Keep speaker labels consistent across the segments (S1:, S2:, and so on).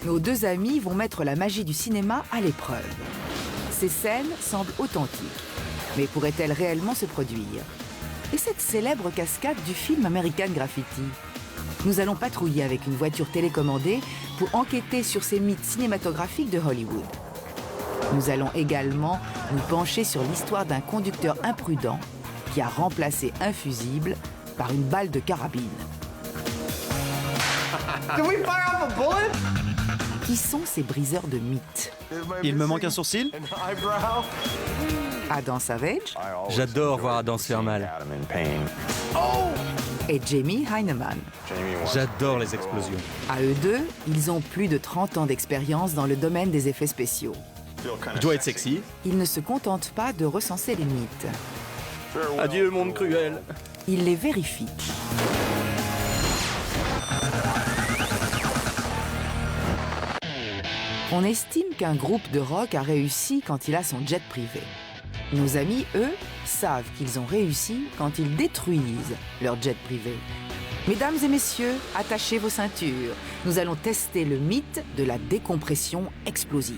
S1: nos deux amis vont mettre la magie du cinéma à l'épreuve. Ces scènes semblent authentiques, mais pourraient-elles réellement se produire? Et cette célèbre cascade du film American Graffiti? Nous allons patrouiller avec une voiture télécommandée pour enquêter sur ces mythes cinématographiques de Hollywood. Nous allons également nous pencher sur l'histoire d'un conducteur imprudent qui a remplacé un fusible par une balle de carabine. Qui sont ces briseurs de mythes?
S2: Il me manque un sourcil?
S1: Adam Savage
S3: J'adore voir Adam se faire mal.
S1: et Jamie Hyneman.
S3: J'adore les explosions.
S1: À eux deux, ils ont plus de 30 ans d'expérience dans le domaine des effets spéciaux.
S3: Je dois être sexy.
S1: Ils ne se contentent pas de recenser les mythes.
S3: Adieu, monde cruel.
S1: Ils les vérifient. On estime qu'un groupe de rock a réussi quand il a son jet privé. Nos amis, eux, savent qu'ils ont réussi quand ils détruisent leur jet privé. Mesdames et messieurs, attachez vos ceintures. Nous allons tester le mythe de la décompression explosive.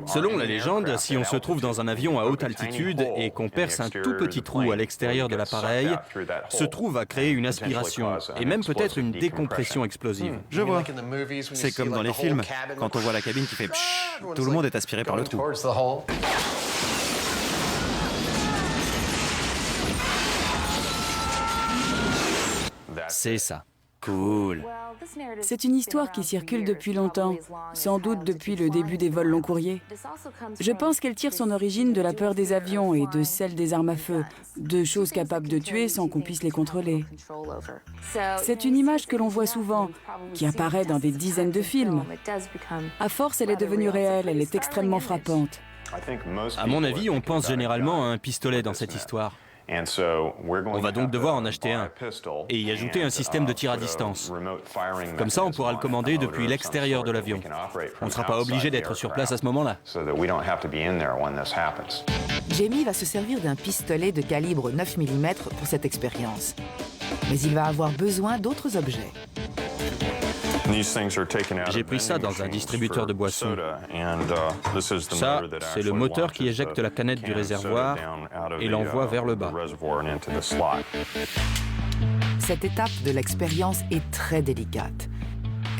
S3: Selon la légende, si on se trouve dans un avion à haute altitude et qu'on perce un tout petit trou à l'extérieur de l'appareil, ce trou va créer une aspiration et même peut-être une décompression explosive.
S2: Je vois. C'est comme dans les films, quand on voit la cabine qui fait pshhh, tout le monde est aspiré par le trou.
S3: C'est ça. Cool.
S4: C'est une histoire qui circule depuis longtemps, sans doute depuis le début des vols long courriers. Je pense qu'elle tire son origine de la peur des avions et de celle des armes à feu, deux choses capables de tuer sans qu'on puisse les contrôler. C'est une image que l'on voit souvent, qui apparaît dans des dizaines de films. À force, elle est devenue réelle, elle est extrêmement frappante.
S3: À mon avis, on pense généralement à un pistolet dans cette histoire. On va donc devoir en acheter un et y ajouter un système de tir à distance. Comme ça, on pourra le commander depuis l'extérieur de l'avion. On ne sera pas obligé d'être sur place à ce moment-là.
S1: Jamie va se servir d'un pistolet de calibre 9 mm pour cette expérience. Mais il va avoir besoin d'autres objets.
S3: J'ai pris ça dans un distributeur de boissons. Ça, c'est le moteur qui éjecte la canette du réservoir et l'envoie vers le bas.
S1: Cette étape de l'expérience est très délicate.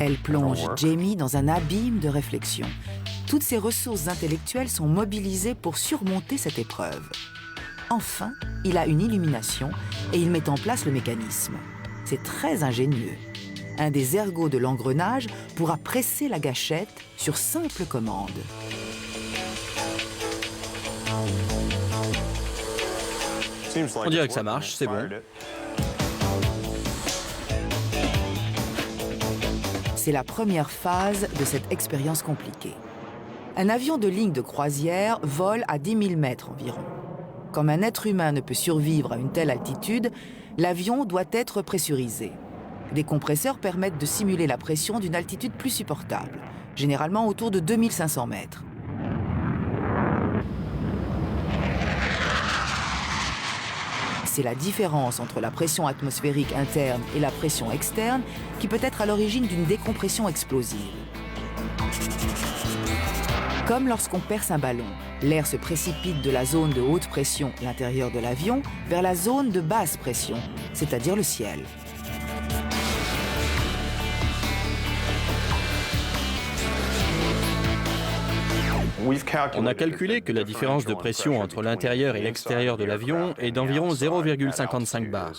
S1: Elle plonge Jamie dans un abîme de réflexion. Toutes ses ressources intellectuelles sont mobilisées pour surmonter cette épreuve. Enfin, il a une illumination et il met en place le mécanisme. C'est très ingénieux. Un des ergots de l'engrenage pourra presser la gâchette sur simple commande.
S3: On dirait que ça marche, c'est bon.
S1: C'est la première phase de cette expérience compliquée. Un avion de ligne de croisière vole à 10 000 mètres environ. Comme un être humain ne peut survivre à une telle altitude, l'avion doit être pressurisé. Des compresseurs permettent de simuler la pression d'une altitude plus supportable, généralement autour de 2500 mètres. C'est la différence entre la pression atmosphérique interne et la pression externe qui peut être à l'origine d'une décompression explosive. Comme lorsqu'on perce un ballon, l'air se précipite de la zone de haute pression, l'intérieur de l'avion, vers la zone de basse pression, c'est-à-dire le ciel.
S3: On a calculé que la différence de pression entre l'intérieur et l'extérieur de l'avion est d'environ 0,55 bars.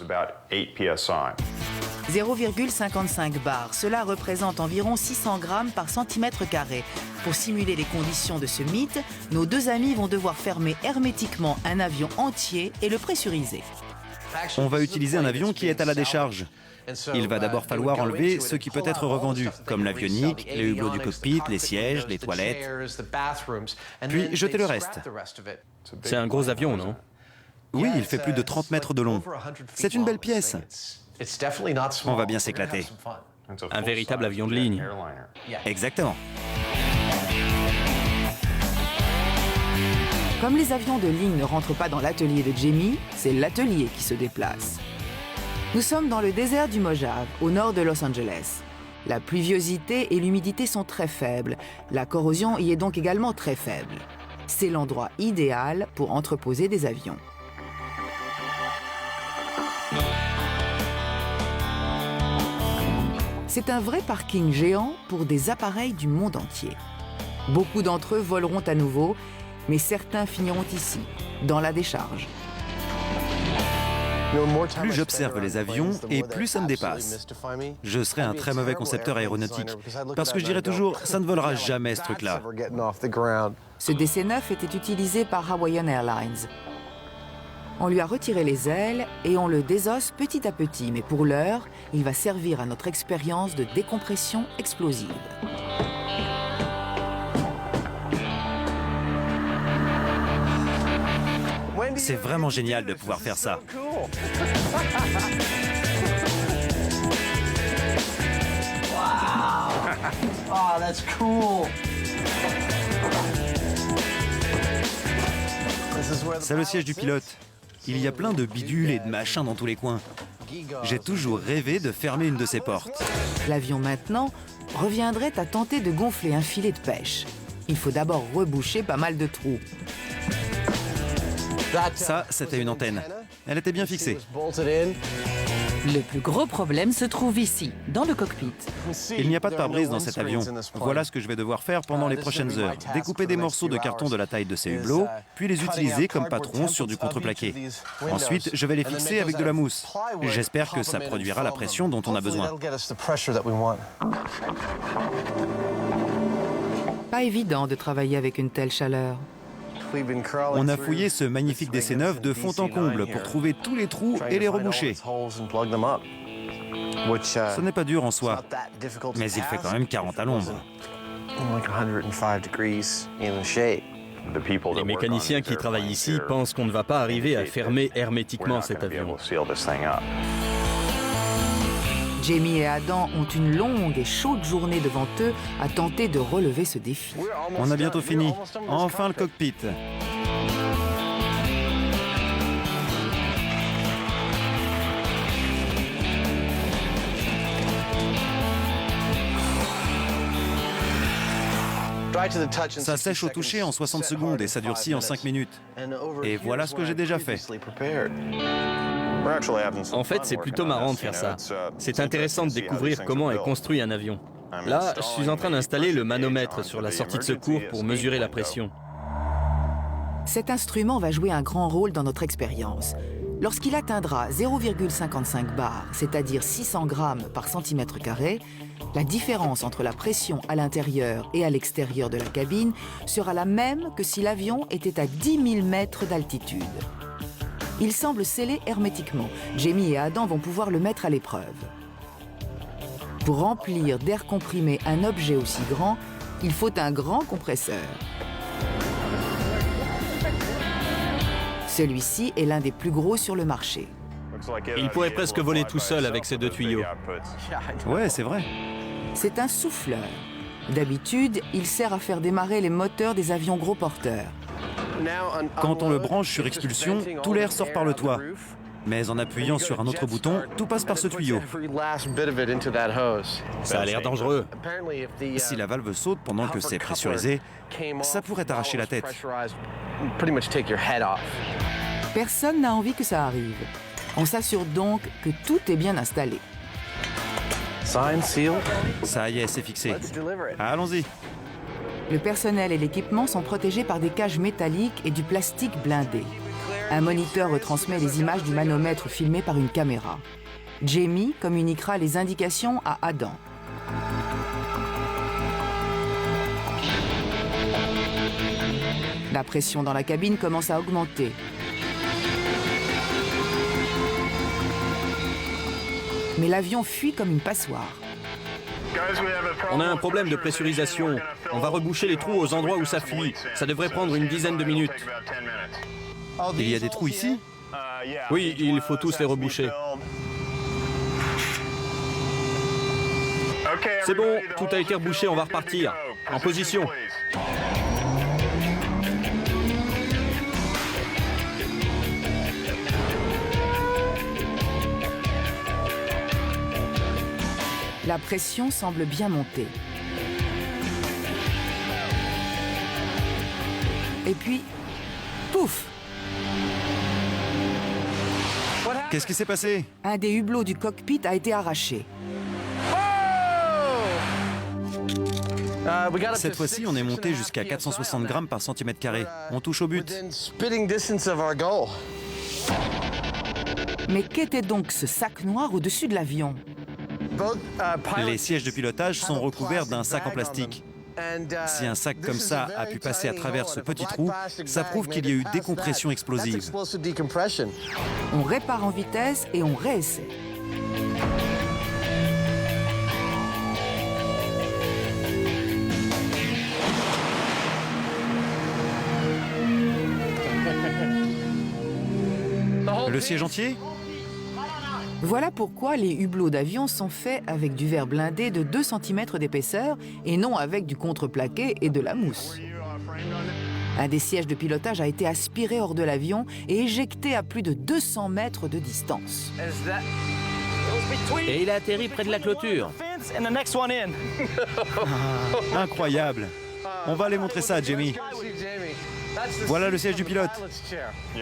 S1: 0,55 bars, cela représente environ 600 grammes par centimètre carré. Pour simuler les conditions de ce mythe, nos deux amis vont devoir fermer hermétiquement un avion entier et le pressuriser.
S2: On va utiliser un avion qui est à la décharge. Il va d'abord falloir enlever ce qui peut être revendu, comme l'avionique, les hublots du cockpit, les sièges, les toilettes, puis jeter le reste.
S3: C'est un gros avion, non?
S2: Oui, il fait plus de 30 mètres de long. C'est une belle pièce. On va bien s'éclater.
S3: Un véritable avion de ligne.
S2: Exactement.
S1: Comme les avions de ligne ne rentrent pas dans l'atelier de Jamie, c'est l'atelier qui se déplace. Nous sommes dans le désert du Mojave, au nord de Los Angeles. La pluviosité et l'humidité sont très faibles. La corrosion y est donc également très faible. C'est l'endroit idéal pour entreposer des avions. C'est un vrai parking géant pour des appareils du monde entier. Beaucoup d'entre eux voleront à nouveau, mais certains finiront ici, dans la décharge.
S2: Plus j'observe les avions et plus ça me dépasse. Je serais un très mauvais concepteur aéronautique, parce que je dirais toujours, ça ne volera jamais ce truc-là.
S1: Ce DC-9 était utilisé par Hawaiian Airlines. On lui a retiré les ailes et on le désosse petit à petit, mais pour l'heure, il va servir à notre expérience de décompression explosive.
S2: C'est vraiment génial de pouvoir faire ça.
S5: Oh, that's cool.
S2: C'est le siège du pilote. Il y a plein de bidules et de machins dans tous les coins. J'ai toujours rêvé de fermer une de ces portes.
S1: L'avion maintenant reviendrait à tenter de gonfler un filet de pêche. Il faut d'abord reboucher pas mal de trous.
S2: Ça, c'était une antenne. Elle était bien fixée.
S6: Le plus gros problème se trouve ici, dans le cockpit.
S2: Il n'y a pas de pare-brise dans cet avion. Voilà ce que je vais devoir faire pendant les prochaines heures. Découper des morceaux de carton de la taille de ces hublots, puis les utiliser comme patrons sur du contreplaqué. Ensuite, je vais les fixer avec de la mousse. J'espère que ça produira la pression dont on a besoin.
S1: Pas évident de travailler avec une telle chaleur.
S2: On a fouillé ce magnifique DC-9 de fond en comble pour trouver tous les trous et les reboucher. Ce n'est pas dur en soi, mais il fait quand même 40 à l'ombre.
S3: Les mécaniciens qui travaillent ici pensent qu'on ne va pas arriver à fermer hermétiquement cet avion.
S1: Jamie et Adam ont une longue et chaude journée devant eux à tenter de relever ce défi.
S2: On a bientôt fini. Enfin le cockpit. Ça sèche au toucher en 60 secondes et ça durcit en 5 minutes. Et voilà ce que j'ai déjà fait.
S3: En fait, c'est plutôt marrant de faire ça. C'est intéressant de découvrir comment est construit un avion. Là, je suis en train d'installer le manomètre sur la sortie de secours pour mesurer la pression.
S1: Cet instrument va jouer un grand rôle dans notre expérience. Lorsqu'il atteindra 0,55 bar, c'est-à-dire 600 grammes par centimètre carré, la différence entre la pression à l'intérieur et à l'extérieur de la cabine sera la même que si l'avion était à 10 000 mètres d'altitude. Il semble scellé hermétiquement. Jamie et Adam vont pouvoir le mettre à l'épreuve. Pour remplir d'air comprimé un objet aussi grand, il faut un grand compresseur. Celui-ci est l'un des plus gros sur le marché.
S3: Il pourrait presque voler tout seul avec ces 2 tuyaux.
S2: Ouais, c'est vrai.
S1: C'est un souffleur. D'habitude, il sert à faire démarrer les moteurs des avions gros porteurs.
S2: Quand on le branche sur expulsion, tout l'air sort par le toit. Mais en appuyant sur un autre bouton, tout passe par ce tuyau.
S3: Ça a l'air dangereux.
S2: Si la valve saute pendant que c'est pressurisé, ça pourrait t'arracher la tête.
S1: Personne n'a envie que ça arrive. On s'assure donc que tout est bien installé.
S2: Ça y est, c'est fixé. Allons-y.
S1: Le personnel et l'équipement sont protégés par des cages métalliques et du plastique blindé. Un moniteur retransmet les images du manomètre filmé par une caméra. Jamie communiquera les indications à Adam. La pression dans la cabine commence à augmenter. Mais l'avion fuit comme une passoire.
S3: On a un problème de pressurisation. On va reboucher les trous aux endroits où ça fuit. Ça devrait prendre une dizaine de minutes.
S2: Il y a des trous ici?
S3: Oui, il faut tous les reboucher. C'est bon, tout a été rebouché, on va repartir. En position.
S1: La pression semble bien monter. Et puis, pouf!
S2: Qu'est-ce qui s'est passé?
S1: Un des hublots du cockpit a été arraché.
S2: Cette fois-ci, on est monté jusqu'à 460 grammes par centimètre carré. On touche au but.
S1: Mais qu'était donc ce sac noir au-dessus de l'avion?
S2: Les sièges de pilotage sont recouverts d'un sac en plastique. Si un sac comme ça a pu passer à travers ce petit trou, ça prouve qu'il y a eu décompression explosive.
S1: On répare en vitesse et on réessaie.
S2: Le siège entier?
S1: Voilà pourquoi les hublots d'avion sont faits avec du verre blindé de 2 cm d'épaisseur et non avec du contreplaqué et de la mousse. Un des sièges de pilotage a été aspiré hors de l'avion et éjecté à plus de 200 mètres de distance.
S3: Et il a atterri près de la clôture.
S2: Incroyable. On va aller montrer ça à Jamie. Voilà le siège du pilote.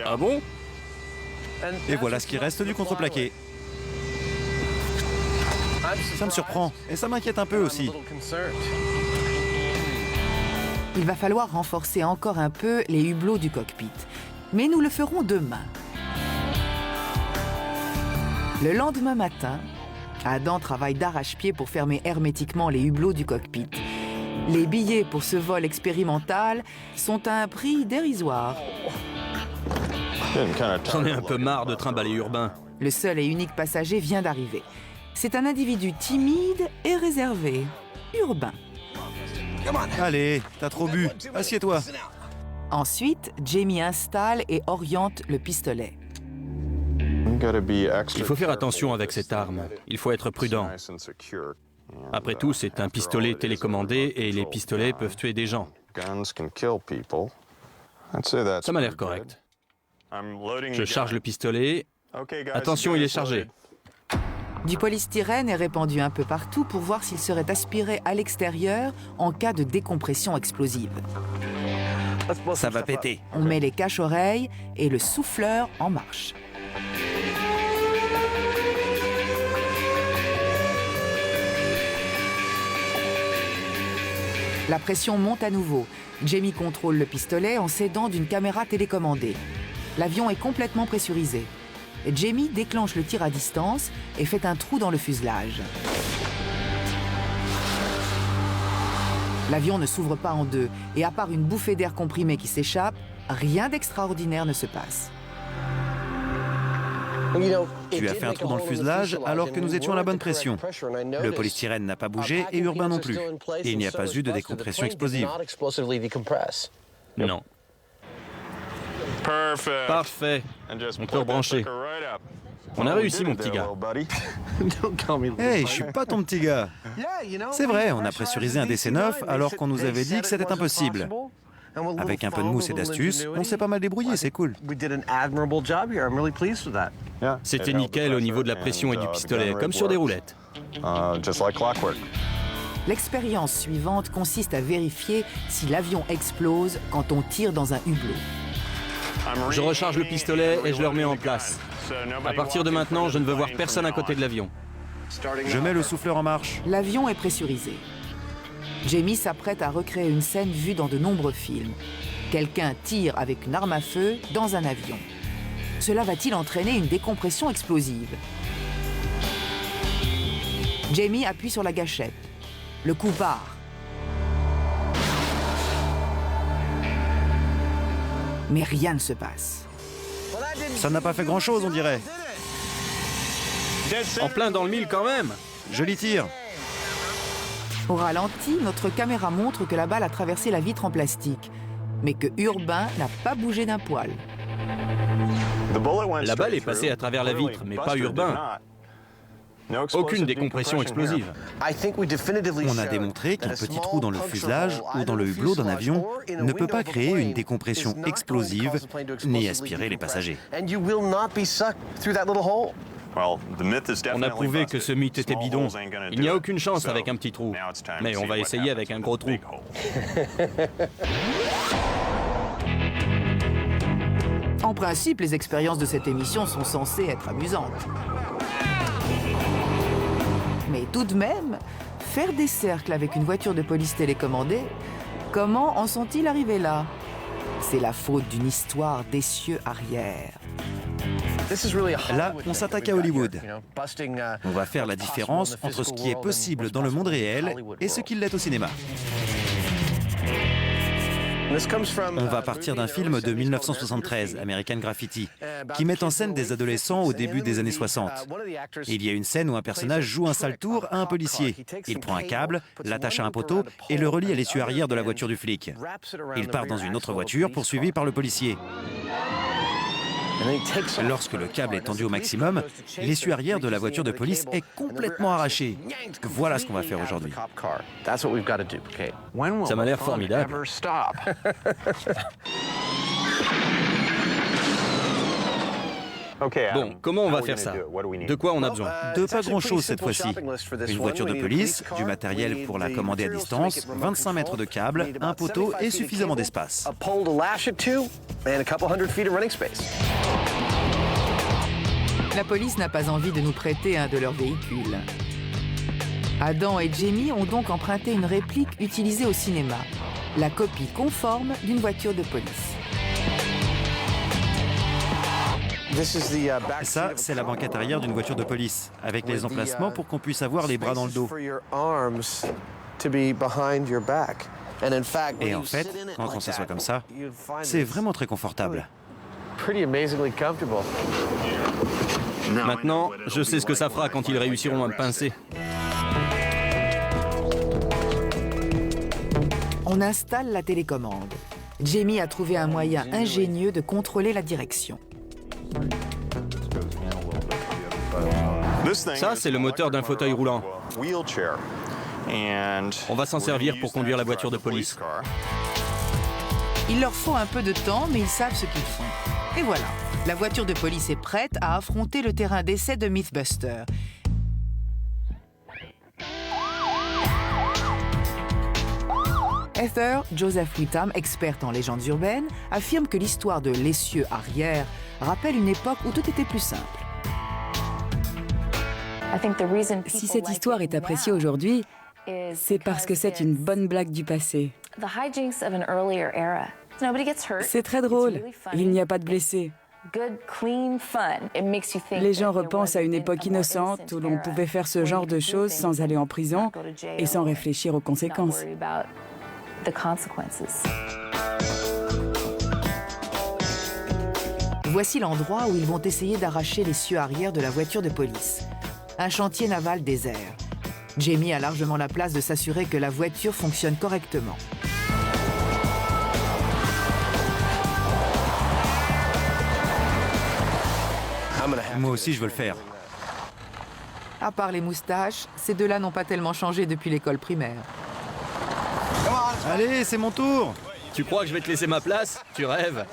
S3: Ah bon?
S2: Et voilà ce qui reste du contreplaqué. Ça me surprend et ça m'inquiète un peu aussi.
S1: Il va falloir renforcer encore un peu les hublots du cockpit. Mais nous le ferons demain. Le lendemain matin, Adam travaille d'arrache-pied pour fermer hermétiquement les hublots du cockpit. Les billets pour ce vol expérimental sont à un prix dérisoire.
S3: J'en ai un peu marre de trimballer urbain.
S1: Le seul et unique passager vient d'arriver. C'est un individu timide et réservé. Urbain.
S2: Allez, t'as trop bu. Assieds-toi.
S1: Ensuite, Jamie installe et oriente le pistolet.
S3: Il faut faire attention avec cette arme. Il faut être prudent. Après tout, c'est un pistolet télécommandé et les pistolets peuvent tuer des gens. Ça m'a l'air correct. Je charge le pistolet. Attention, il est chargé.
S1: Du polystyrène est répandu un peu partout pour voir s'il serait aspiré à l'extérieur en cas de décompression explosive.
S2: Ça va péter.
S1: On met les caches-oreilles et le souffleur en marche. La pression monte à nouveau. Jamie contrôle le pistolet en s'aidant d'une caméra télécommandée. L'avion est complètement pressurisé. Jamie déclenche le tir à distance et fait un trou dans le fuselage. L'avion ne s'ouvre pas en deux et à part une bouffée d'air comprimé qui s'échappe, rien d'extraordinaire ne se passe.
S2: Tu as fait un trou dans le fuselage alors que nous étions à la bonne pression. Le polystyrène n'a pas bougé et Urbain non plus. Et il n'y a pas eu de décompression explosive.
S3: Non. Parfait. On peut rebrancher. On a réussi, mon petit gars.
S2: Hey, je suis pas ton petit gars. C'est vrai, on a pressurisé un DC-9 alors qu'on nous avait dit que c'était impossible. Avec un peu de mousse et d'astuce, on s'est pas mal débrouillé, c'est cool.
S3: C'était nickel au niveau de la pression et du pistolet, comme sur des roulettes.
S1: L'expérience suivante consiste à vérifier si l'avion explose quand on tire dans un hublot.
S3: Je recharge le pistolet et je le remets en place. À partir de maintenant, je ne veux voir personne à côté de l'avion.
S2: Je mets le souffleur en marche.
S1: L'avion est pressurisé. Jamie s'apprête à recréer une scène vue dans de nombreux films. Quelqu'un tire avec une arme à feu dans un avion. Cela va-t-il entraîner une décompression explosive? Jamie appuie sur la gâchette. Le coup part. Mais rien ne se passe.
S2: Ça n'a pas fait grand-chose, on dirait.
S3: En plein dans le mille quand même.
S2: Joli tir.
S1: Au ralenti, notre caméra montre que la balle a traversé la vitre en plastique, mais que Urbain n'a pas bougé d'un poil.
S3: La balle est passée à travers la vitre, mais pas Urbain. Aucune décompression explosive.
S2: On a démontré qu'un petit trou dans le fuselage ou dans le hublot d'un avion ne peut pas créer une décompression explosive ni aspirer les passagers.
S3: On a prouvé que ce mythe était bidon. Il n'y a aucune chance avec un petit trou. Mais on va essayer avec un gros trou.
S1: En principe, les expériences de cette émission sont censées être amusantes. Mais tout de même, faire des cercles avec une voiture de police télécommandée, comment en sont-ils arrivés là? C'est la faute d'une histoire d'essieux arrière.
S2: Là, on s'attaque à Hollywood. On va faire la différence entre ce qui est possible dans le monde réel et ce qui l'est au cinéma. On va partir d'un film de 1973, American Graffiti, qui met en scène des adolescents au début des années 60. Il y a une scène où un personnage joue un sale tour à un policier. Il prend un câble, l'attache à un poteau et le relie à l'essieu arrière de la voiture du flic. Il part dans une autre voiture poursuivi par le policier. Lorsque le câble est tendu au maximum, l'essieu arrière de la voiture de police est complètement arraché. Voilà ce qu'on va faire aujourd'hui.
S3: Ça m'a l'air formidable. Bon, comment on va faire ça? De quoi on a besoin?
S2: De pas grand-chose cette fois-ci. Une voiture de police, du matériel pour la commander à distance, 25 mètres de câble, un poteau et suffisamment d'espace.
S1: La police n'a pas envie de nous prêter un de leurs véhicules. Adam et Jamie ont donc emprunté une réplique utilisée au cinéma, la copie conforme d'une voiture de police.
S2: Ça, c'est la banquette arrière d'une voiture de police, avec les emplacements pour qu'on puisse avoir les bras dans le dos. Et en fait, quand on s'assoit comme ça, c'est vraiment très confortable.
S3: Maintenant, je sais ce que ça fera quand ils réussiront à me pincer.
S1: On installe la télécommande. Jamie a trouvé un moyen ingénieux de contrôler la direction.
S3: Ça, c'est le moteur d'un fauteuil roulant. On va s'en servir pour conduire la voiture de police.
S1: Il leur faut un peu de temps, mais ils savent ce qu'ils font. Et voilà, la voiture de police est prête à affronter le terrain d'essai de Mythbuster. Heather Joseph Whitham, experte en légendes urbaines, affirme que l'histoire de l'essieu arrière rappelle une époque où tout était plus simple.
S4: Si cette histoire est appréciée aujourd'hui, c'est parce que c'est une bonne blague du passé. C'est très drôle, il n'y a pas de blessés. Les gens repensent à une époque innocente où l'on pouvait faire ce genre de choses sans aller en prison et sans réfléchir aux conséquences.
S1: Voici l'endroit où ils vont essayer d'arracher l'essieu arrière de la voiture de police. Un chantier naval désert. Jamie a largement la place de s'assurer que la voiture fonctionne correctement.
S2: Moi aussi, je veux le faire.
S1: À part les moustaches, ces deux-là n'ont pas tellement changé depuis l'école primaire.
S2: Allez, c'est mon tour!
S3: Tu crois que je vais te laisser ma place? Tu rêves.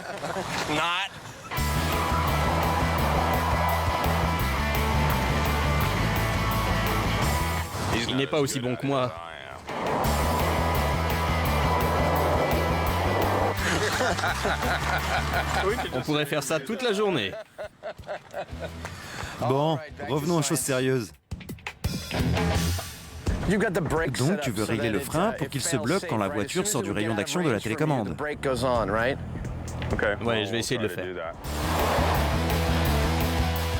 S3: Il n'est pas aussi bon que moi. On pourrait faire ça toute la journée.
S2: Bon, revenons aux choses sérieuses. Donc, tu veux régler le frein pour qu'il se bloque quand la voiture sort du rayon d'action de la télécommande.
S3: Ouais, je vais essayer de le faire.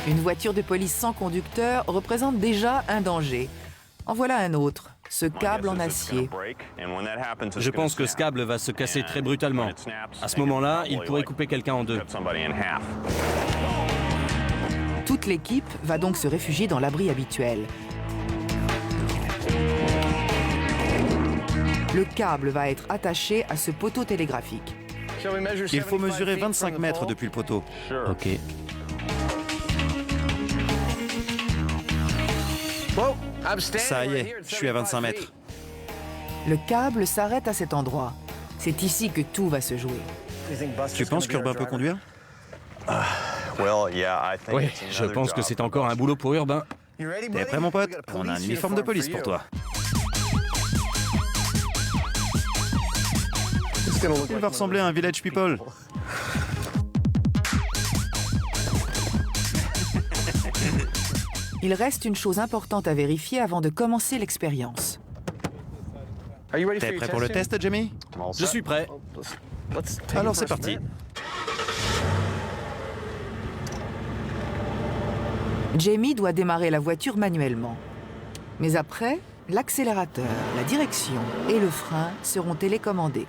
S1: Une voiture de police sans conducteur représente déjà un danger. En voilà un autre, ce câble en acier.
S3: Je pense que ce câble va se casser très brutalement. À ce moment-là, il pourrait couper quelqu'un en deux.
S1: Toute l'équipe va donc se réfugier dans l'abri habituel. Le câble va être attaché à ce poteau télégraphique.
S2: Il faut mesurer 25 mètres depuis le poteau.
S3: Ok.
S2: Ça y est, je suis à 25 mètres.
S1: Le câble s'arrête à cet endroit. C'est ici que tout va se jouer.
S2: Tu penses qu'Urbain peut conduire?
S3: Oui, je pense que c'est encore un boulot pour Urbain.
S2: T'es prêt, mon pote? On a un uniforme de police pour toi. Il va ressembler à un Village People.
S1: Il reste une chose importante à vérifier avant de commencer l'expérience.
S2: T'es prêt pour le test, Jamie?
S3: Je suis prêt.
S2: Alors c'est parti.
S1: Jamie doit démarrer la voiture manuellement. Mais après, l'accélérateur, la direction et le frein seront télécommandés.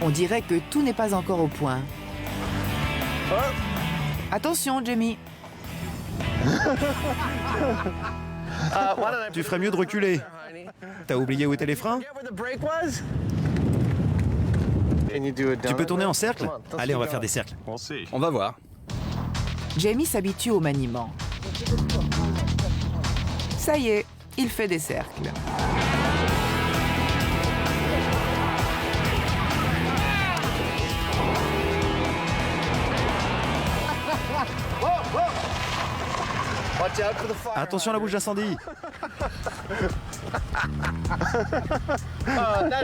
S1: On dirait que tout n'est pas encore au point. Attention, Jamie.
S2: Tu ferais mieux de reculer. T'as oublié où étaient les freins? Tu peux tourner en cercle? Allez, on va faire des cercles.
S3: On va voir.
S1: Jamie s'habitue au maniement. Ça y est, il fait des cercles.
S2: Attention à la bouche d'incendie.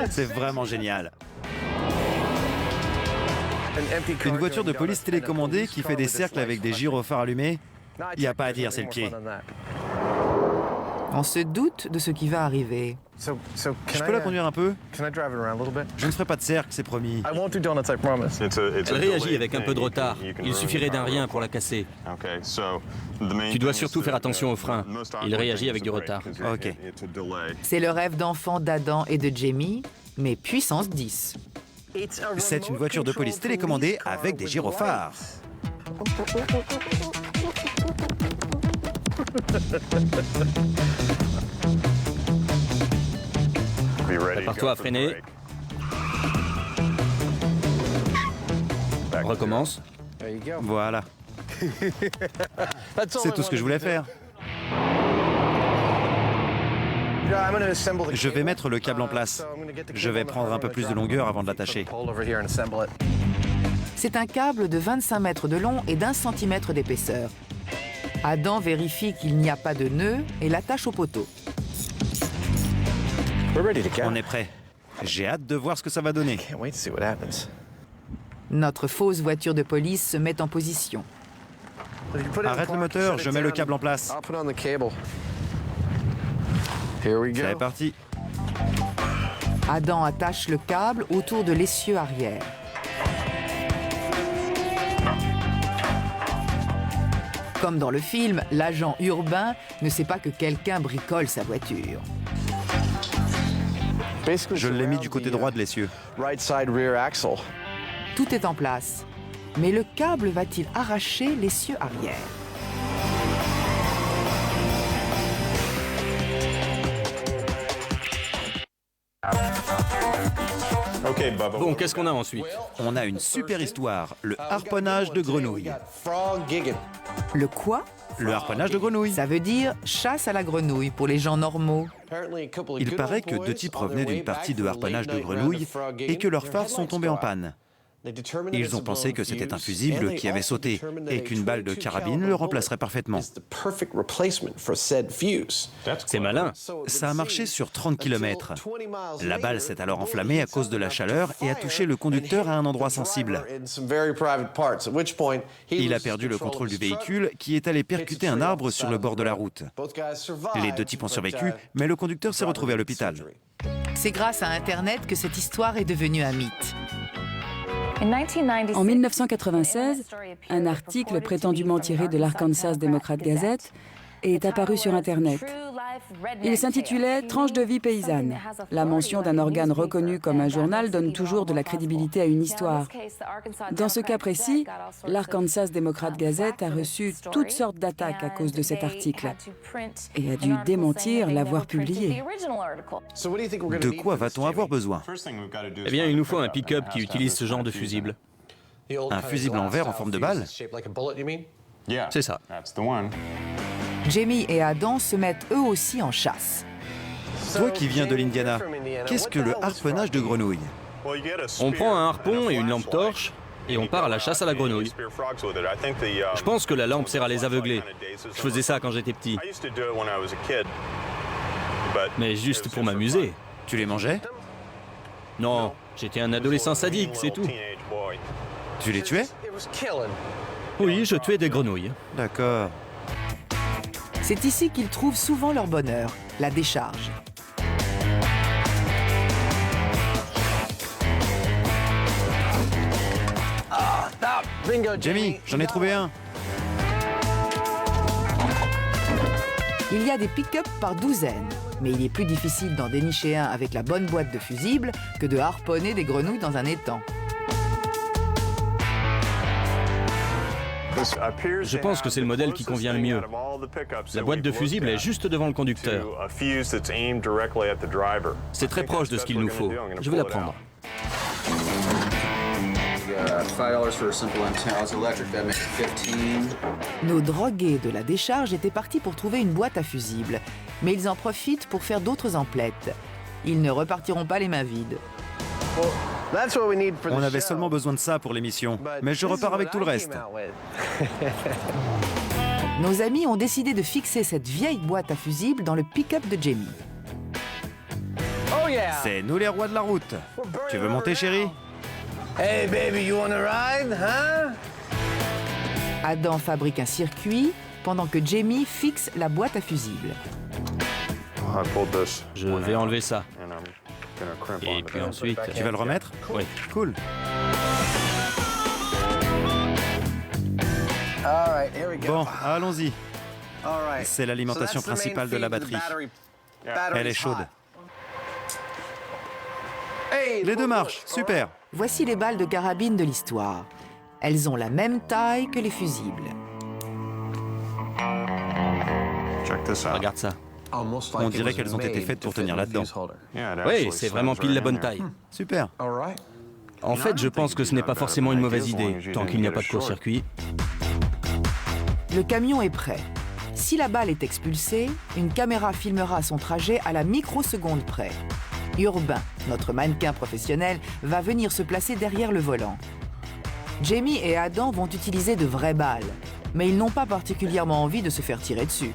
S2: C'est vraiment génial. Une voiture de police télécommandée qui fait des cercles avec des gyrophares allumés, il n'y a pas à dire, c'est le pied.
S1: On se doute de ce qui va arriver.
S2: Je peux la conduire un peu? Je ne ferai pas de cercle, c'est promis.
S3: Elle réagit avec un peu de retard. Il suffirait d'un rien pour la casser. Tu dois surtout faire attention au frein. Il réagit avec du retard.
S2: Ok.
S1: C'est le rêve d'enfant d'Adam et de Jamie, mais puissance 10.
S2: C'est une voiture de police télécommandée avec des gyrophares.
S3: Prépare-toi à freiner. Recommence.
S2: Voilà. C'est tout ce que je voulais faire. Je vais mettre le câble en place. Je vais prendre un peu plus de longueur avant de l'attacher.
S1: C'est un câble de 25 mètres de long et d'1 centimètre d'épaisseur. Adam vérifie qu'il n'y a pas de nœud et l'attache au poteau.
S2: On est prêt. J'ai hâte de voir ce que ça va donner.
S1: Notre fausse voiture de police se met en position.
S2: Arrête le moteur, je mets le câble en place. C'est parti.
S1: Adam attache le câble autour de l'essieu arrière. Comme dans le film, l'agent urbain ne sait pas que quelqu'un bricole sa voiture.
S2: Je l'ai mis du côté droit de l'essieu.
S1: Tout est en place. Mais le câble va-t-il arracher l'essieu arrière?
S3: Bon, qu'est-ce qu'on a ensuite?
S2: On a une super histoire, le harponnage de grenouilles.
S1: Le quoi?
S2: Le harponnage de grenouilles.
S1: Ça veut dire chasse à la grenouille pour les gens normaux.
S2: Il paraît que 2 types revenaient d'une partie de harponnage de grenouilles et que leurs phares sont tombés en panne. Ils ont pensé que c'était un fusible qui avait sauté et qu'une balle de carabine le remplacerait parfaitement.
S3: C'est malin.
S2: Ça a marché sur 30 km. La balle s'est alors enflammée à cause de la chaleur et a touché le conducteur à un endroit sensible. Il a perdu le contrôle du véhicule qui est allé percuter un arbre sur le bord de la route. Les 2 types ont survécu, mais le conducteur s'est retrouvé à l'hôpital.
S1: C'est grâce à Internet que cette histoire est devenue un mythe.
S4: En 1996, un article prétendument tiré de l'Arkansas Democrat Gazette est apparu sur Internet. Il s'intitulait « Tranche de vie paysanne ». La mention d'un organe reconnu comme un journal donne toujours de la crédibilité à une histoire. Dans ce cas précis, l'Arkansas Democrat Gazette a reçu toutes sortes d'attaques à cause de cet article et a dû démentir l'avoir publié.
S2: De quoi va-t-on avoir besoin?
S3: Eh bien, il nous faut un pick-up qui utilise ce genre de fusible.
S2: Un fusible en verre en forme de balle?
S3: C'est ça.
S1: Jamie et Adam se mettent eux aussi en chasse.
S2: Toi qui viens de l'Indiana, qu'est-ce que le harponnage de grenouilles?
S3: On prend un harpon et une lampe torche et on part à la chasse à la grenouille. Je pense que la lampe sert à les aveugler. Je faisais ça quand j'étais petit. Mais juste pour m'amuser.
S2: Tu les mangeais?
S3: Non, j'étais un adolescent sadique, c'est tout.
S2: Tu les tuais?
S3: Oui, je tuais des grenouilles.
S2: D'accord.
S1: C'est ici qu'ils trouvent souvent leur bonheur, la décharge.
S2: Jamie, j'en ai trouvé un.
S1: Il y a des pick-up par douzaines, mais il est plus difficile d'en dénicher un avec la bonne boîte de fusibles que de harponner des grenouilles dans un étang.
S3: Je pense que c'est le modèle qui convient le mieux. La boîte de fusible est juste devant le conducteur. C'est très proche de ce qu'il nous faut. Je vais la prendre.
S1: Nos drogués de la décharge étaient partis pour trouver une boîte à fusibles, mais ils en profitent pour faire d'autres emplettes. Ils ne repartiront pas les mains vides.
S2: On avait seulement besoin de ça pour l'émission, mais je repars avec tout le reste.
S1: Nos amis ont décidé de fixer cette vieille boîte à fusibles dans le pick-up de Jamie.
S2: C'est nous les rois de la route. Tu veux monter, chérie?
S5: Hey baby, you wanna ride, huh?
S1: Adam fabrique un circuit pendant que Jamie fixe la boîte à fusibles.
S3: Je vais enlever ça. Et puis ensuite...
S2: Tu vas le remettre?
S3: Oui.
S2: Cool.
S5: All right, here we go.
S2: Bon, allons-y.
S5: All right.
S2: C'est l'alimentation principale de la batterie. Elle est chaude. Les deux marchent, super.
S1: Voici les balles de carabine de l'histoire. Elles ont la même taille que les fusibles.
S3: Regarde ça.
S2: On dirait qu'elles ont été faites pour tenir là-dedans.
S3: Oui, c'est vraiment pile la bonne taille.
S2: Super.
S3: En fait, je pense que ce n'est pas forcément une mauvaise idée, tant qu'il n'y a pas de court-circuit.
S1: Le camion est prêt. Si la balle est expulsée, une caméra filmera son trajet à la microseconde près. Urbain, notre mannequin professionnel, va venir se placer derrière le volant. Jamie et Adam vont utiliser de vraies balles, mais ils n'ont pas particulièrement envie de se faire tirer dessus.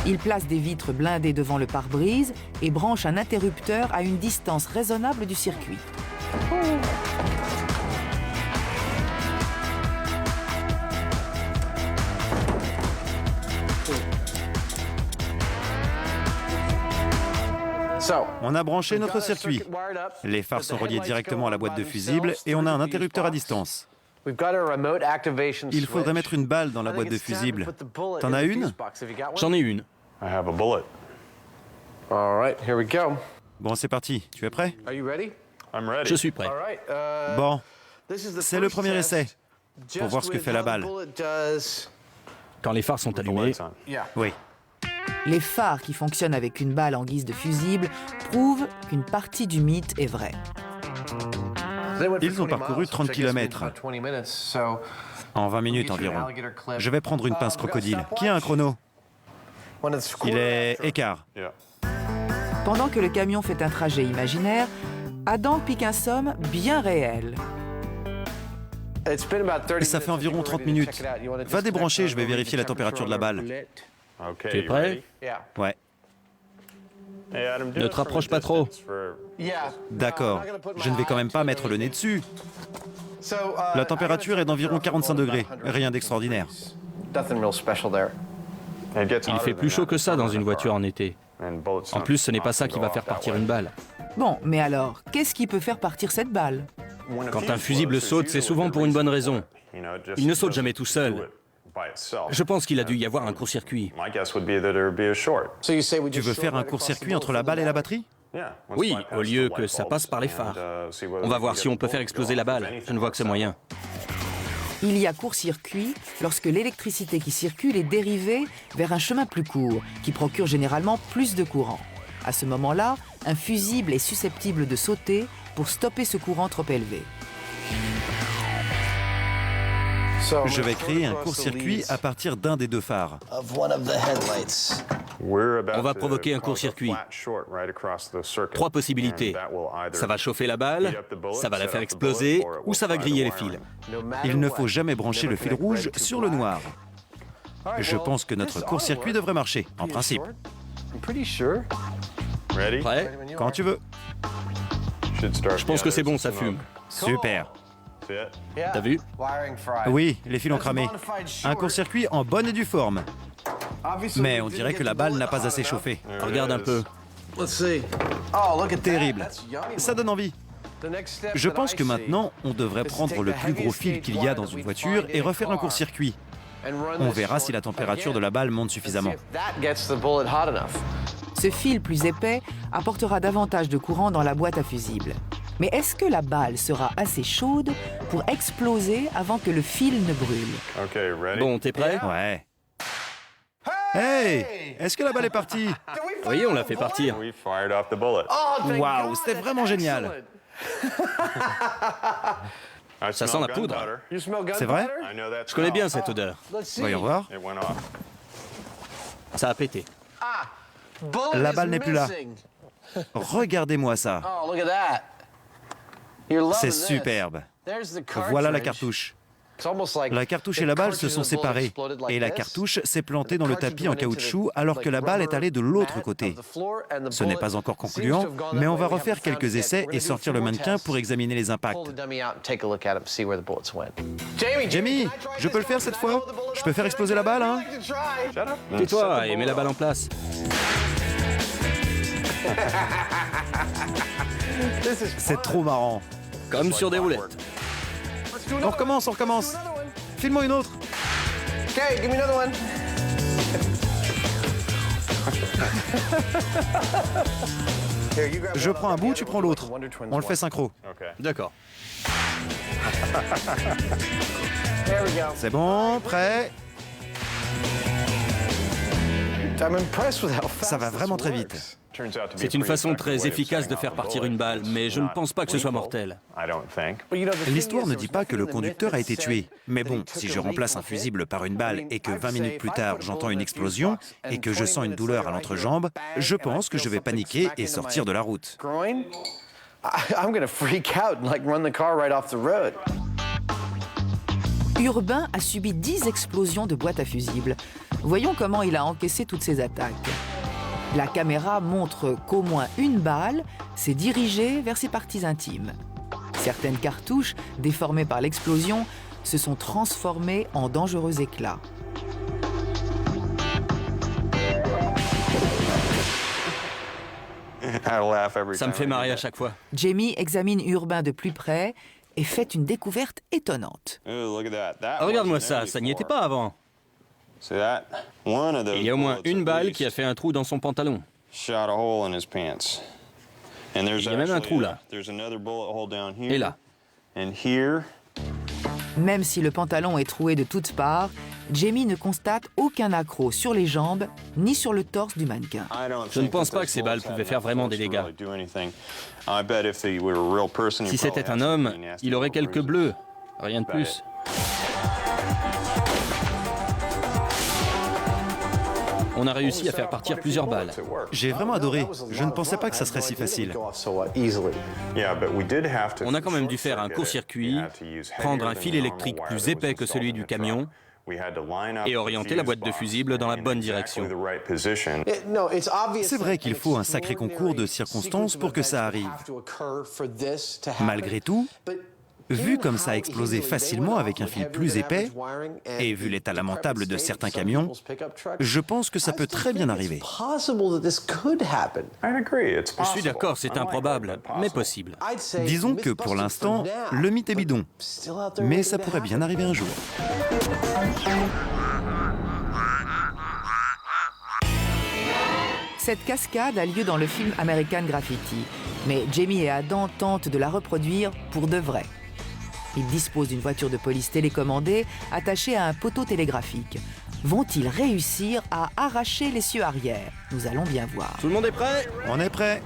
S1: Ils placent des vitres blindées devant le pare-brise et branchent un interrupteur à une distance raisonnable du circuit.
S2: On a branché notre circuit. Les phares sont reliés directement à la boîte de fusible et on a un interrupteur à distance. Il faudrait mettre une balle dans la boîte de fusible. T'en as une?
S3: J'en ai une.
S2: Bon, c'est parti. Tu es prêt?
S3: Je suis prêt.
S2: Bon, c'est le premier essai, pour voir ce que fait la balle.
S3: Quand les phares sont allumés,
S2: Oui.
S1: Les phares qui fonctionnent avec une balle en guise de fusible prouvent qu'une partie du mythe est vraie.
S2: Ils ont parcouru 30 km. En 20 minutes environ. Je vais prendre une pince crocodile. Qui a un chrono? Il est écart.
S1: Pendant que le camion fait un trajet imaginaire, Adam pique un somme bien réel.
S2: Ça fait environ 30 minutes. Va débrancher, je vais vérifier la température de la balle.
S3: tu es prêt?
S2: Ouais.
S3: Ne te rapproche pas trop.
S2: D'accord. Je ne vais quand même pas mettre le nez dessus. La température est d'environ 45 degrés. Rien d'extraordinaire.
S3: Il fait plus chaud que ça dans une voiture en été. En plus, ce n'est pas ça qui va faire partir une balle.
S1: Bon, mais alors, qu'est-ce qui peut faire partir cette balle?
S3: Quand un fusible saute, c'est souvent pour une bonne raison. Il ne saute jamais tout seul. Je pense qu'il a dû y avoir un court-circuit.
S2: Tu veux faire un court-circuit entre la balle et la batterie?
S3: Oui, au lieu que ça passe par les phares. On va voir si on peut faire exploser la balle. Je ne vois que c'est moyen.
S1: Il y a court-circuit lorsque l'électricité qui circule est dérivée vers un chemin plus court, qui procure généralement plus de courant. À ce moment-là, un fusible est susceptible de sauter pour stopper ce courant trop élevé.
S2: Je vais créer un court-circuit à partir d'un des deux phares.
S3: On va provoquer un court-circuit. 3 possibilités. Ça va chauffer la balle, ça va la faire exploser, ou ça va griller les fils.
S2: Il ne faut jamais brancher le fil rouge sur le noir. Je pense que notre court-circuit devrait marcher, en principe.
S3: Prêt?
S2: Quand tu veux.
S3: Je pense que c'est bon, ça fume.
S2: Super.
S3: T'as vu?
S2: Oui, les fils ont cramé. Un court-circuit en bonne et due forme. Mais on dirait que la balle n'a pas assez chauffé.
S3: Regarde un peu.
S2: Terrible. Ça donne envie. Je pense que maintenant, on devrait prendre le plus gros fil qu'il y a dans une voiture et refaire un court-circuit. On verra si la température de la balle monte suffisamment.
S1: Ce fil plus épais apportera davantage de courant dans la boîte à fusibles. Mais est-ce que la balle sera assez chaude pour exploser avant que le fil ne brûle?
S3: Bon, t'es prêt?
S2: Ouais. Hey! Est-ce que la balle est partie?
S3: Oui, on l'a fait partir.
S2: Waouh, c'était vraiment génial.
S3: Ça sent la poudre.
S2: C'est vrai?
S3: Je connais bien cette odeur.
S2: Voyons voir.
S3: Ça a pété.
S2: La balle n'est plus là. Regardez-moi ça. C'est superbe. Voilà la cartouche. La cartouche et la balle se sont séparées. Et la cartouche s'est plantée dans le tapis en caoutchouc alors que la balle est allée de l'autre côté. Ce n'est pas encore concluant, mais on va refaire quelques essais et sortir le mannequin pour examiner les impacts. Jamie, je peux le faire cette fois? Je peux faire exploser la balle, hein?
S3: Tais-toi et mets la balle en place.
S2: C'est trop marrant.
S3: Comme sur des roulettes.
S2: On recommence, on recommence. File-moi une autre. Je prends un bout, tu prends l'autre. On le fait synchro.
S3: D'accord.
S2: C'est bon, prêt? Ça va vraiment très vite.
S3: C'est une façon très efficace de faire partir une balle, mais je ne pense pas que ce soit mortel.
S2: L'histoire ne dit pas que le conducteur a été tué. Mais bon, si je remplace un fusible par une balle et que 20 minutes plus tard, j'entends une explosion et que je sens une douleur à l'entrejambe, je pense que je vais paniquer et sortir de la route.
S1: Urbain a subi 10 explosions de boîte à fusibles. Voyons comment il a encaissé toutes ces attaques. La caméra montre qu'au moins une balle s'est dirigée vers ses parties intimes. Certaines cartouches, déformées par l'explosion, se sont transformées en dangereux éclats.
S3: Ça me fait marrer à chaque fois.
S1: Jamie examine Urbain de plus près et fait une découverte étonnante.
S3: Regarde-moi ça, ça n'y était pas avant. Il y a au moins une balle qui a fait un trou dans son pantalon. Il y a même un trou là. Et là.
S1: Même si le pantalon est troué de toutes parts, Jamie ne constate aucun accroc sur les jambes ni sur le torse du mannequin.
S3: Je ne pense pas que ces balles pouvaient faire vraiment des dégâts. Si c'était un homme, il aurait quelques bleus, rien de plus. On a réussi à faire partir plusieurs balles.
S2: J'ai vraiment adoré. Je ne pensais pas que ça serait si facile.
S3: On a quand même dû faire un court-circuit, prendre un fil électrique plus épais que celui du camion et orienter la boîte de fusibles dans la bonne direction.
S2: C'est vrai qu'il faut un sacré concours de circonstances pour que ça arrive. Malgré tout, vu comme ça a explosé facilement avec un fil plus épais, et vu l'état lamentable de certains camions, je pense que ça peut très bien arriver.
S3: Je suis d'accord, c'est improbable, mais possible.
S2: Disons que pour l'instant, le mythe est bidon, mais ça pourrait bien arriver un jour.
S1: Cette cascade a lieu dans le film American Graffiti, mais Jamie et Adam tentent de la reproduire pour de vrai. Ils disposent d'une voiture de police télécommandée attachée à un poteau télégraphique. Vont-ils réussir à arracher l'essieu arrière? Nous allons bien voir.
S3: Tout le monde est prêt?
S2: On est prêt.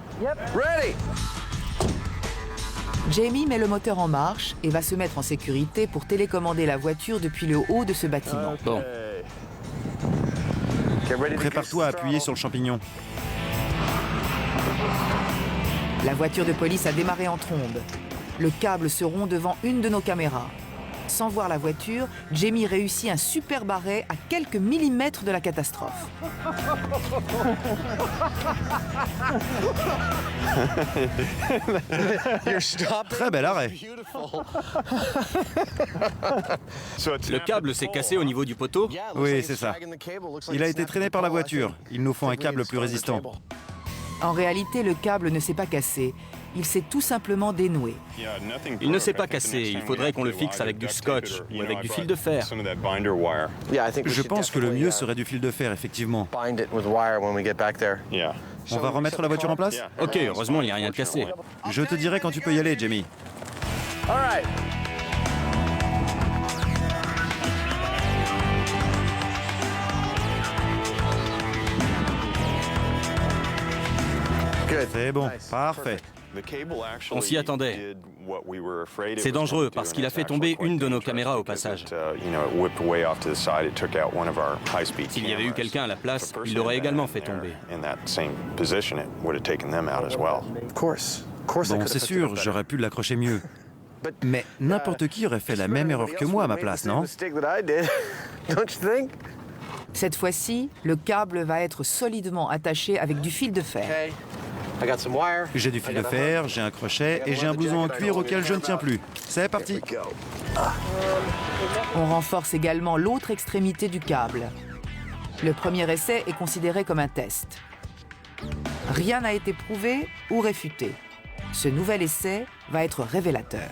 S1: Jamie met le moteur en marche et va se mettre en sécurité pour télécommander la voiture depuis le haut de ce bâtiment.
S3: Bon,
S2: Prépare-toi à appuyer sur le champignon.
S1: La voiture de police a démarré en trombe. Le câble se rompt devant une de nos caméras. Sans voir la voiture, Jamie réussit un super arrêt à quelques millimètres de la catastrophe.
S2: Très bel arrêt.
S3: le câble s'est cassé au niveau du poteau.
S2: Oui, c'est ça. Il a été traîné par la voiture. Il nous faut un câble plus résistant.
S1: En réalité, le câble ne s'est pas cassé. Il s'est tout simplement dénoué.
S3: Il ne s'est pas cassé, il faudrait qu'on le fixe avec du scotch ou avec du fil de fer.
S2: Je pense que le mieux serait du fil de fer, effectivement. On va remettre la voiture en place?
S3: Ok, heureusement, il n'y a rien de cassé.
S2: Je te dirai quand tu peux y aller, Jamie. C'est bon, parfait.
S3: On s'y attendait. C'est dangereux parce qu'il a fait tomber une de nos caméras au passage. S'il y avait eu quelqu'un à la place, il l'aurait également fait tomber.
S2: Bon, c'est sûr, j'aurais pu l'accrocher mieux. Mais n'importe qui aurait fait la même erreur que moi à ma place, non?
S1: Cette fois-ci, le câble va être solidement attaché avec du fil de fer.
S2: J'ai du fil de fer, j'ai un crochet et j'ai un blouson en cuir auquel je ne tiens plus. C'est parti.
S1: On renforce également l'autre extrémité du câble. Le premier essai est considéré comme un test. Rien n'a été prouvé ou réfuté. Ce nouvel essai va être révélateur.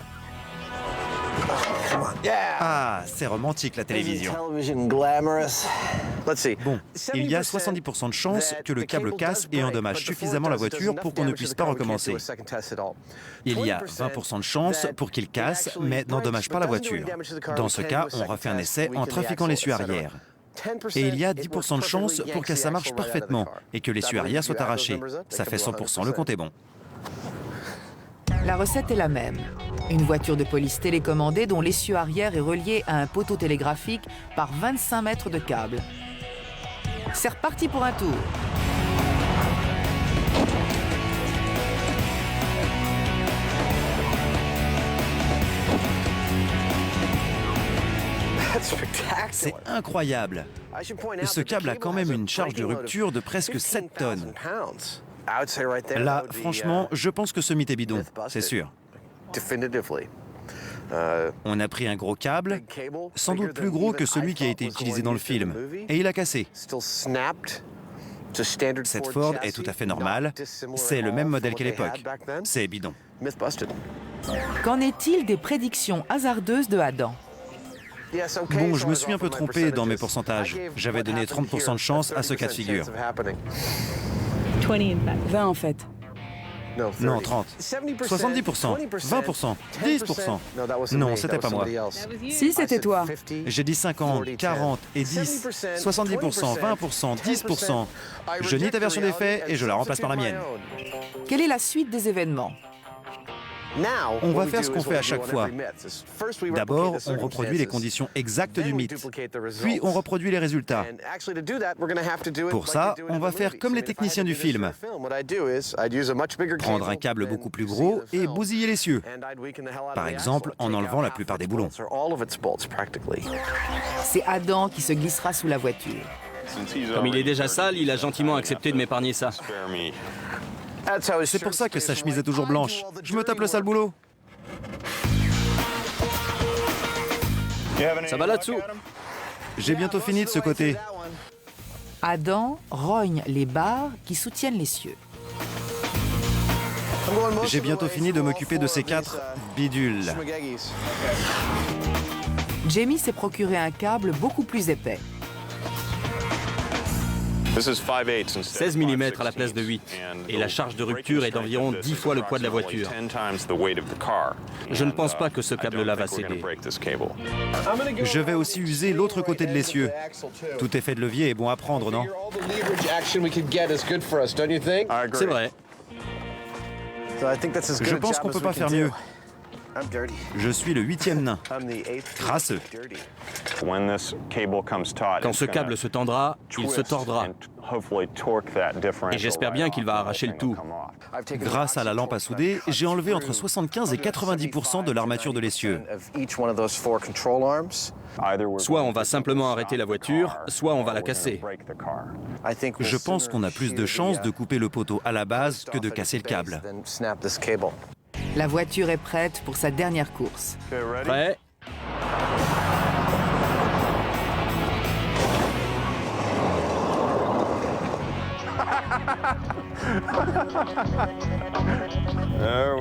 S2: Ah, c'est romantique la télévision. Bon, il y a 70% de chances que le câble casse et endommage suffisamment la voiture pour qu'on ne puisse pas recommencer. Il y a 20% de chances pour qu'il casse, mais n'endommage pas la voiture. Dans ce cas, on refait un essai en trafiquant l'essieu arrière. Et il y a 10% de chances pour que ça marche parfaitement et que l'essieu arrière soit arraché. Ça fait 100%, le compte est bon.
S1: La recette est la même. Une voiture de police télécommandée dont l'essieu arrière est relié à un poteau télégraphique par 25 mètres de câble. C'est reparti pour un tour.
S2: C'est incroyable. Et ce câble a quand même une charge de rupture de presque 7 tonnes. Là, franchement, je pense que ce mythe est bidon, c'est sûr. On a pris un gros câble, sans doute plus gros que celui qui a été utilisé dans le film, et il a cassé. Cette Ford est tout à fait normale, c'est le même modèle qu'à l'époque. C'est bidon.
S1: Qu'en est-il des prédictions hasardeuses de Adam?
S2: Bon, je me suis un peu trompé dans mes pourcentages. J'avais donné 30% de chance à ce cas de figure.
S4: 20 en fait.
S2: Non, 30. 70%, 20%, 10%. Non, c'était pas moi.
S4: Si, c'était toi.
S2: J'ai dit 50, 40 et 10. 70%, 20%, 10%. Je nie ta version des faits et je la remplace par la mienne.
S1: Quelle est la suite des événements?
S2: On va faire ce qu'on fait à chaque fois. D'abord, on reproduit les conditions exactes du mythe. Puis, on reproduit les résultats. Pour ça, on va faire comme les techniciens du film. Prendre un câble beaucoup plus gros et bousiller les cieux. Par exemple, en enlevant la plupart des boulons.
S1: C'est Adam qui se glissera sous la voiture.
S3: Comme il est déjà sale, il a gentiment accepté de m'épargner ça.
S2: C'est pour ça que sa chemise est toujours blanche. Je me tape le sale boulot.
S3: Ça va là-dessous?
S2: J'ai bientôt fini de ce côté.
S1: Adam rogne les barres qui soutiennent l'essieu.
S2: J'ai bientôt fini de m'occuper de ces 4 bidules.
S1: Jamie s'est procuré un câble beaucoup plus épais.
S3: 16 mm à la place de 8. Et la charge de rupture est d'environ 10 fois le poids de la voiture. Je ne pense pas que ce câble-là va céder.
S2: Je vais aussi user l'autre côté de l'essieu. Tout effet de levier est bon à prendre, non?
S3: C'est vrai.
S2: Je pense qu'on peut pas faire mieux. Je suis le 8e nain. Crasseux.
S3: Quand ce câble se tendra, il se tordra. Et j'espère bien qu'il va arracher le tout.
S2: Grâce à la lampe à souder, j'ai enlevé entre 75 et 90% de l'armature de l'essieu.
S3: Soit on va simplement arrêter la voiture, soit on va la casser.
S2: Je pense qu'on a plus de chances de couper le poteau à la base que de casser le câble.
S1: La voiture est prête pour sa dernière course.
S3: Prêt?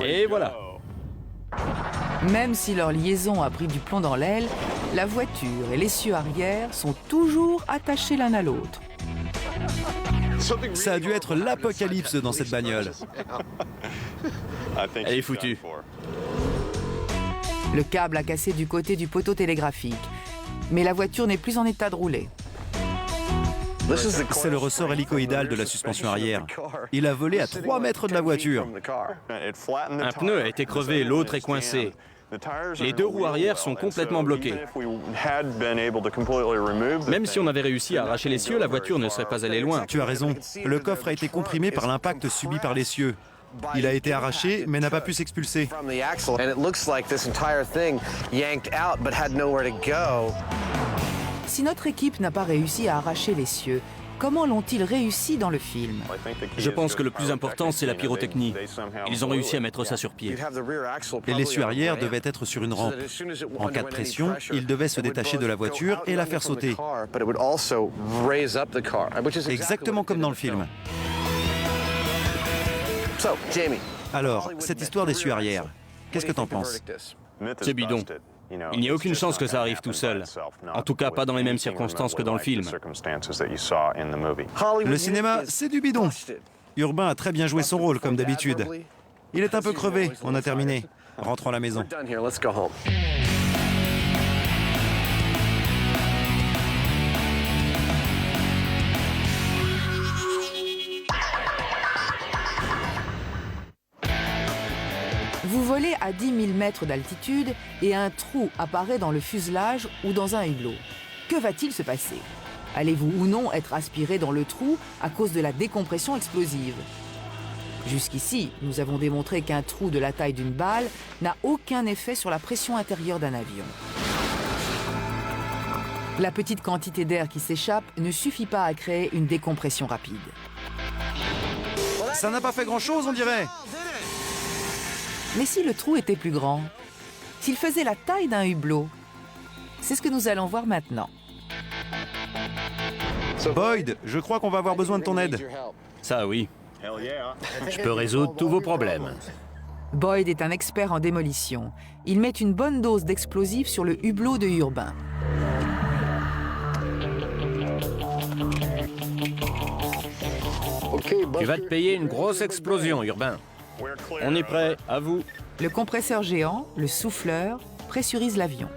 S3: Et voilà.
S1: Même si leur liaison a pris du plomb dans l'aile, la voiture et l'essieu arrière sont toujours attachés l'un à l'autre.
S2: Ça a dû être l'apocalypse dans cette bagnole.
S3: Elle est foutue.
S1: Le câble a cassé du côté du poteau télégraphique, mais la voiture n'est plus en état de rouler.
S2: C'est le ressort hélicoïdal de la suspension arrière. Il a volé à 3 mètres de la voiture.
S3: Un pneu a été crevé, l'autre est coincé. Les deux roues arrière sont complètement bloquées. Même si on avait réussi à arracher l'essieu, la voiture ne serait pas allée loin.
S2: Tu as raison. Le coffre a été comprimé par l'impact subi par l'essieu. Il a été arraché, mais n'a pas pu s'expulser.
S1: Si notre équipe n'a pas réussi à arracher l'essieu, comment l'ont-ils réussi dans le film?
S3: Je pense que le plus important, c'est la pyrotechnie. Ils ont réussi à mettre ça sur pied.
S2: Et l'essieu arrière devait être sur une rampe. En cas de pression, il devait se détacher de la voiture et la faire sauter. Exactement comme dans le film. Alors, cette histoire d'essieu arrière, qu'est-ce que t'en penses?
S3: C'est bidon. Il n'y a aucune chance que ça arrive tout seul. En tout cas, pas dans les mêmes circonstances que dans le film.
S2: Le cinéma, c'est du bidon. Urbain a très bien joué son rôle, comme d'habitude. Il est un peu crevé, on a terminé. Rentrons à la maison.
S1: Vous volez à 10 000 mètres d'altitude et un trou apparaît dans le fuselage ou dans un hublot. Que va-t-il se passer? Allez-vous ou non être aspiré dans le trou à cause de la décompression explosive? Jusqu'ici, nous avons démontré qu'un trou de la taille d'une balle n'a aucun effet sur la pression intérieure d'un avion. La petite quantité d'air qui s'échappe ne suffit pas à créer une décompression rapide.
S2: Ça n'a pas fait grand-chose, on dirait.
S1: Mais si le trou était plus grand? S'il faisait la taille d'un hublot? C'est ce que nous allons voir maintenant.
S2: Boyd, je crois qu'on va avoir besoin de ton aide.
S3: Ça, oui.
S5: Je peux résoudre tous vos problèmes.
S1: Boyd est un expert en démolition. Il met une bonne dose d'explosifs sur le hublot de Urbain.
S5: Tu vas te payer une grosse explosion, Urbain.
S3: On est prêt, à vous.
S1: Le compresseur géant, le souffleur, pressurise l'avion.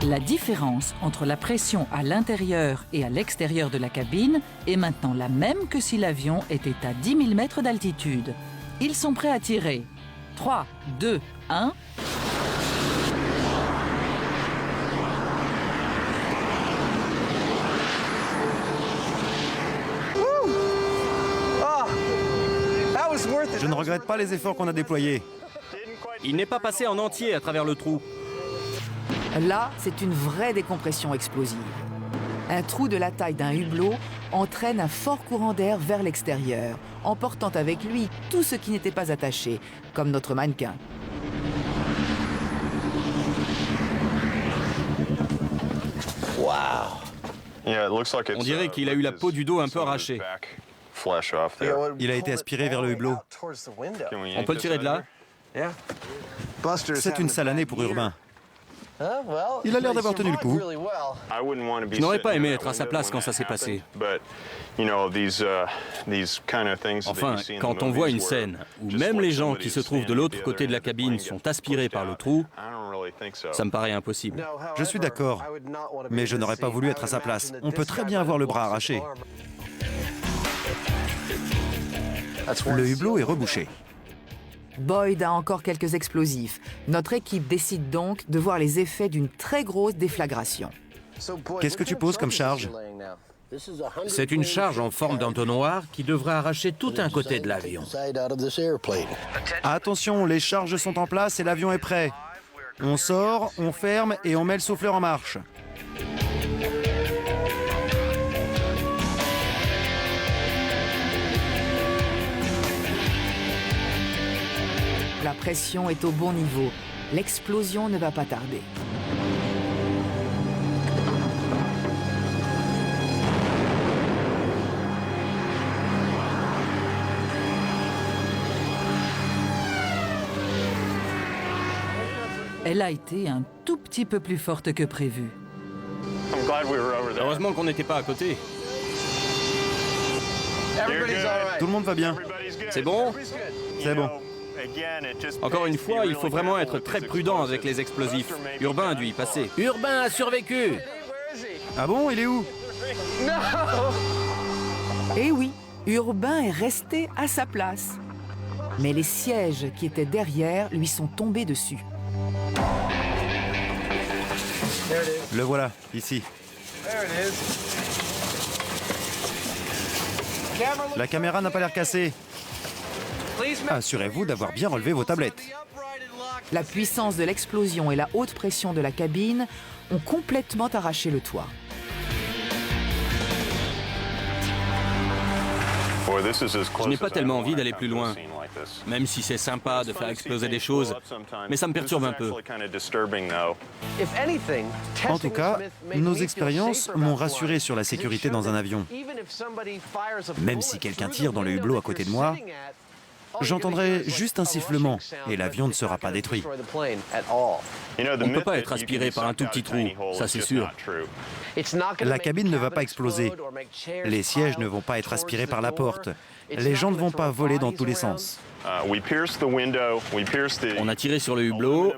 S6: La différence entre la pression à l'intérieur et à l'extérieur de la cabine est maintenant la même que si l'avion était à 10 000 mètres d'altitude. Ils sont prêts à tirer. 3, 2, 1...
S2: Je ne regrette pas les efforts qu'on a déployés.
S3: Il n'est pas passé en entier à travers le trou.
S1: Là, c'est une vraie décompression explosive. Un trou de la taille d'un hublot entraîne un fort courant d'air vers l'extérieur, emportant avec lui tout ce qui n'était pas attaché, comme notre mannequin.
S3: On dirait qu'il a eu la peau du dos un peu arrachée.
S2: Il a été aspiré vers le hublot.
S3: On peut le tirer de là?
S2: C'est une sale année pour Urbain. Il a l'air d'avoir tenu le coup.
S3: Je n'aurais pas aimé être à sa place quand ça s'est passé. Enfin, quand on voit une scène où même les gens qui se trouvent de l'autre côté de la cabine sont aspirés par le trou, ça me paraît impossible.
S2: Je suis d'accord, mais je n'aurais pas voulu être à sa place. On peut très bien avoir le bras arraché. Le hublot est rebouché.
S1: Boyd a encore quelques explosifs. Notre équipe décide donc de voir les effets d'une très grosse déflagration.
S2: Qu'est-ce que tu poses comme charge?
S7: C'est une charge en forme d'entonnoir qui devrait arracher tout un côté de l'avion.
S2: Attention, les charges sont en place et l'avion est prêt. On sort, on ferme et on met le souffleur en marche.
S1: La pression est au bon niveau. L'explosion ne va pas tarder.
S6: Elle a été un tout petit peu plus forte que prévu.
S3: Heureusement qu'on n'était pas à côté.
S2: Tout le monde va bien.
S3: C'est bon?
S2: C'est bon.
S3: Encore une fois, il faut vraiment être très prudent avec les explosifs. Urbain a dû y passer.
S7: Urbain a survécu.
S2: Ah bon, il est où?
S1: Eh oui, Urbain est resté à sa place. Mais les sièges qui étaient derrière lui sont tombés dessus.
S2: Le voilà, ici. La caméra n'a pas l'air cassée. Assurez-vous d'avoir bien relevé vos tablettes.
S1: La puissance de l'explosion et la haute pression de la cabine ont complètement arraché le toit.
S3: Je n'ai pas tellement envie d'aller plus loin, même si c'est sympa de faire exploser des choses, mais ça me perturbe un peu.
S2: En tout cas, nos expériences m'ont rassuré sur la sécurité dans un avion. Même si quelqu'un tire dans le hublot à côté de moi, j'entendrai juste un sifflement et l'avion ne sera pas détruit.
S3: On ne peut pas être aspiré par un tout petit trou, ça c'est sûr.
S2: La cabine ne va pas exploser. Les sièges ne vont pas être aspirés par la porte. Les gens ne vont pas voler dans tous les sens.
S3: On a tiré sur le hublot,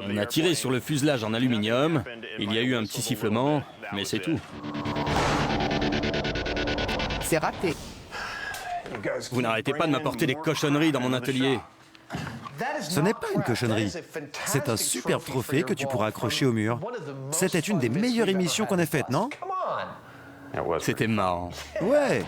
S3: on a tiré sur le fuselage en aluminium, il y a eu un petit sifflement, mais c'est tout.
S1: C'est raté.
S3: Vous n'arrêtez pas de m'apporter des cochonneries dans mon atelier.
S2: Ce n'est pas une cochonnerie. C'est un superbe trophée que tu pourras accrocher au mur. C'était une des meilleures émissions qu'on ait faites, non?
S3: C'était marrant.
S2: Ouais.